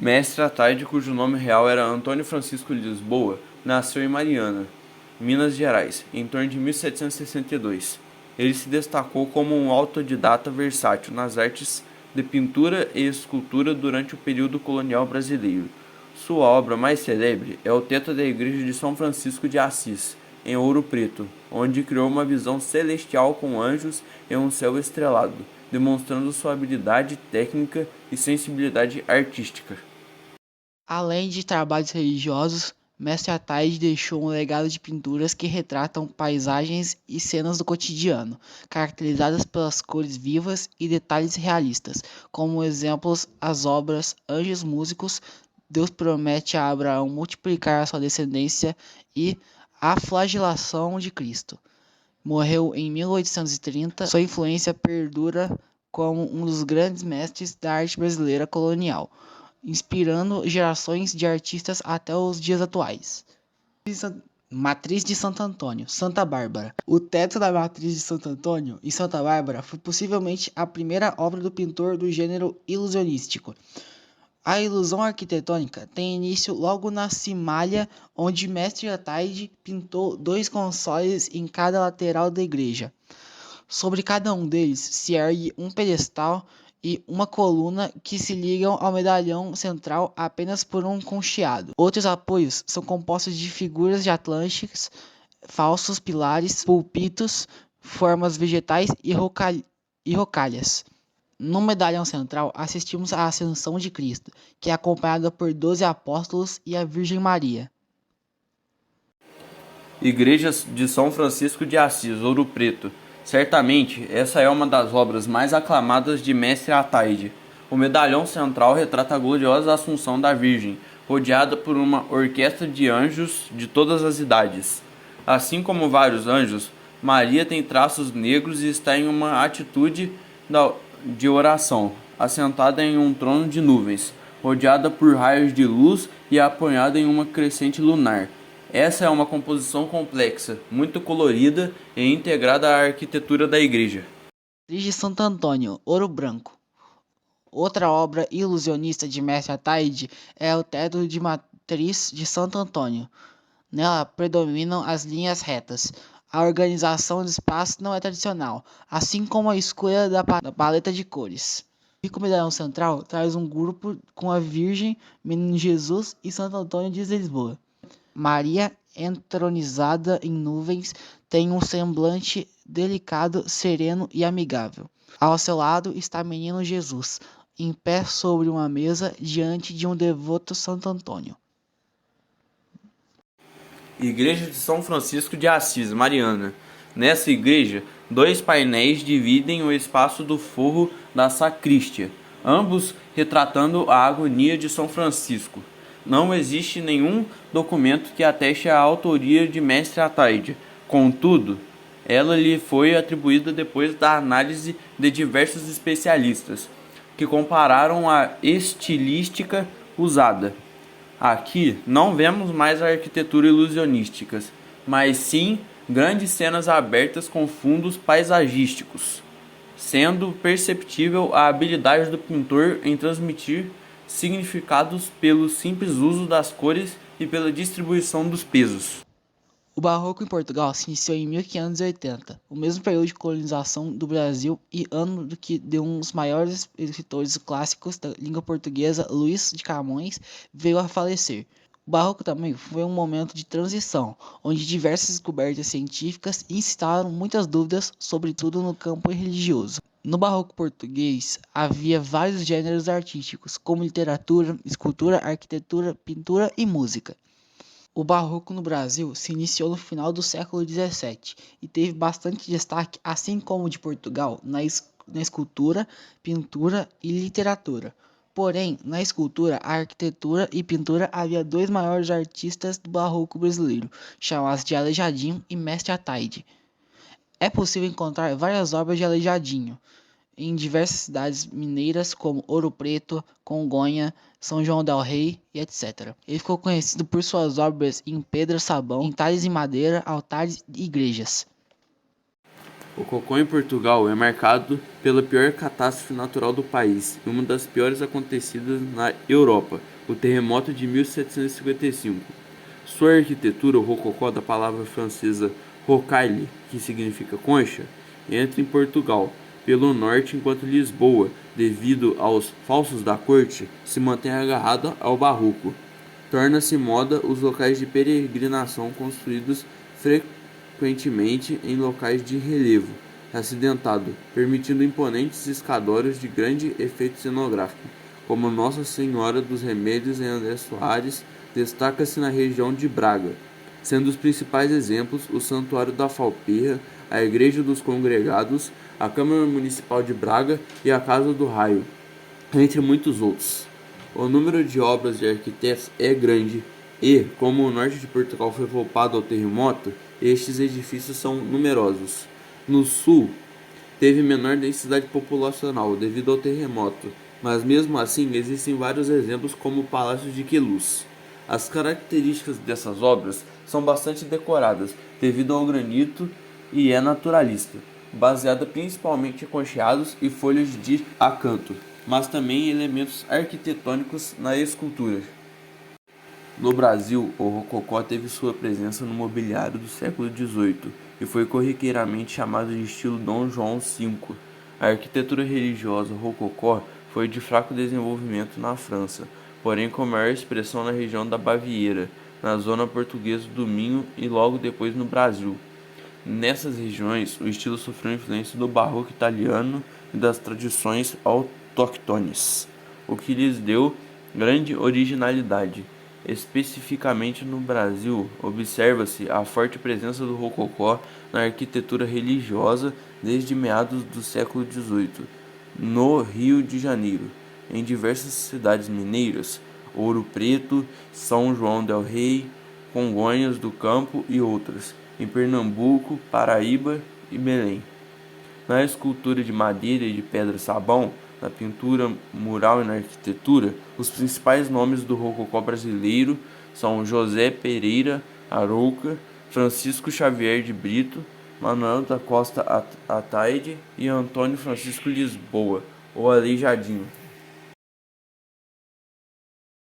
Mestre Ataide, cujo nome real era Antônio Francisco Lisboa, nasceu em Mariana, Minas Gerais, em torno de 1762. Ele se destacou como um autodidata versátil nas artes de pintura e escultura durante o período colonial brasileiro. Sua obra mais célebre é o teto da igreja de São Francisco de Assis, em Ouro Preto, onde criou uma visão celestial com anjos e um céu estrelado, demonstrando sua habilidade técnica e sensibilidade artística. Além de trabalhos religiosos, Mestre Ataide deixou um legado de pinturas que retratam paisagens e cenas do cotidiano, caracterizadas pelas cores vivas e detalhes realistas, como exemplos as obras Anjos Músicos, Deus promete a Abraão multiplicar a sua descendência e A Flagelação de Cristo. Morreu em 1830, sua influência perdura como um dos grandes mestres da arte brasileira colonial, inspirando gerações de artistas até os dias atuais. Matriz de Santo Antônio, Santa Bárbara. O teto da Matriz de Santo Antônio, em Santa Bárbara, foi possivelmente a primeira obra do pintor do gênero ilusionístico. A ilusão arquitetônica tem início logo na Cimalha, onde Mestre Ataide pintou 2 consoles em cada lateral da igreja. Sobre cada um deles se ergue um pedestal e uma coluna que se ligam ao medalhão central apenas por um concheado. Outros apoios são compostos de figuras de Atlânticos, falsos pilares, púlpitos, formas vegetais e rocalhas. No medalhão central, assistimos à Ascensão de Cristo, que é acompanhada por 12 apóstolos e a Virgem Maria. Igreja de São Francisco de Assis, Ouro Preto. Certamente, essa é uma das obras mais aclamadas de Mestre Ataide. O medalhão central retrata a gloriosa Assunção da Virgem, rodeada por uma orquestra de anjos de todas as idades. Assim como vários anjos, Maria tem traços negros e está em uma atitude de oração, assentada em um trono de nuvens, rodeada por raios de luz e apoiada em uma crescente lunar. Essa é uma composição complexa, muito colorida e integrada à arquitetura da igreja. Matriz de Santo Antônio, Ouro Branco. Outra obra ilusionista de Mestre Ataide é o teto de Matriz de Santo Antônio. Nela predominam as linhas retas. A organização do espaço não é tradicional, assim como a escolha da paleta de cores. O rico medalhão central traz um grupo com a Virgem, Menino Jesus e Santo Antônio de Lisboa. Maria, entronizada em nuvens, tem um semblante delicado, sereno e amigável. Ao seu lado está Menino Jesus, em pé sobre uma mesa diante de um devoto Santo Antônio. Igreja de São Francisco de Assis, Mariana. Nessa igreja, 2 painéis dividem o espaço do forro da sacristia, ambos retratando a agonia de São Francisco. Não existe nenhum documento que ateste a autoria de Mestre Ataide. Contudo, ela lhe foi atribuída depois da análise de diversos especialistas, que compararam a estilística usada. Aqui não vemos mais a arquitetura ilusionística, mas sim grandes cenas abertas com fundos paisagísticos, sendo perceptível a habilidade do pintor em transmitir significados pelo simples uso das cores e pela distribuição dos pesos. O Barroco em Portugal se iniciou em 1580, o mesmo período de colonização do Brasil e ano do que de um dos maiores escritores clássicos da língua portuguesa, Luís de Camões, veio a falecer. O Barroco também foi um momento de transição, onde diversas descobertas científicas incitaram muitas dúvidas, sobretudo no campo religioso. No Barroco português havia vários gêneros artísticos, como literatura, escultura, arquitetura, pintura e música. O Barroco no Brasil se iniciou no final do século XVII e teve bastante destaque, assim como o de Portugal, na escultura, pintura e literatura. Porém, na escultura, arquitetura e pintura havia 2 maiores artistas do Barroco brasileiro, chamados de Aleijadinho e Mestre Ataide. É possível encontrar várias obras de Aleijadinho em diversas cidades mineiras como Ouro Preto, Congonha, São João del Rei e etc. Ele ficou conhecido por suas obras em pedra sabão, entalhes em madeira, altares e igrejas. O cocô em Portugal é marcado pela pior catástrofe natural do país e uma das piores acontecidas na Europa, o terremoto de 1755. Sua arquitetura, o rococó, da palavra francesa rocaille, que significa concha, entra em Portugal pelo norte, enquanto Lisboa, devido aos falsos da corte, se mantém agarrada ao barroco. Torna-se moda os locais de peregrinação construídos frequentemente em locais de relevo acidentado, permitindo imponentes escadórios de grande efeito cenográfico, como Nossa Senhora dos Remédios em André Soares, destaca-se na região de Braga, sendo os principais exemplos o Santuário da Falperra, a Igreja dos Congregados, a Câmara Municipal de Braga e a Casa do Raio, entre muitos outros. O número de obras de arquitetos é grande e, como o norte de Portugal foi poupado ao terremoto, estes edifícios são numerosos. No sul, teve menor densidade populacional devido ao terremoto, mas mesmo assim existem vários exemplos como o Palácio de Queluz. As características dessas obras são bastante decoradas devido ao granito e é naturalista, baseada principalmente em concheados e folhas de acanto, mas também em elementos arquitetônicos na escultura. No Brasil, o rococó teve sua presença no mobiliário do século XVIII e foi corriqueiramente chamado de estilo Dom João V. A arquitetura religiosa rococó foi de fraco desenvolvimento na França, porém com maior expressão na região da Baviera, na zona portuguesa do Minho e logo depois no Brasil. Nessas regiões, o estilo sofreu influência do barroco italiano e das tradições autóctones, o que lhes deu grande originalidade. Especificamente no Brasil, observa-se a forte presença do rococó na arquitetura religiosa desde meados do século XVIII, no Rio de Janeiro, em diversas cidades mineiras, Ouro Preto, São João del Rei, Congonhas do Campo e outras, em Pernambuco, Paraíba e Belém. Na escultura de madeira e de pedra-sabão, na pintura mural e na arquitetura, os principais nomes do rococó brasileiro são José Pereira Arouca, Francisco Xavier de Brito, Manuel da Costa Ataide e Antônio Francisco Lisboa, ou Aleijadinho.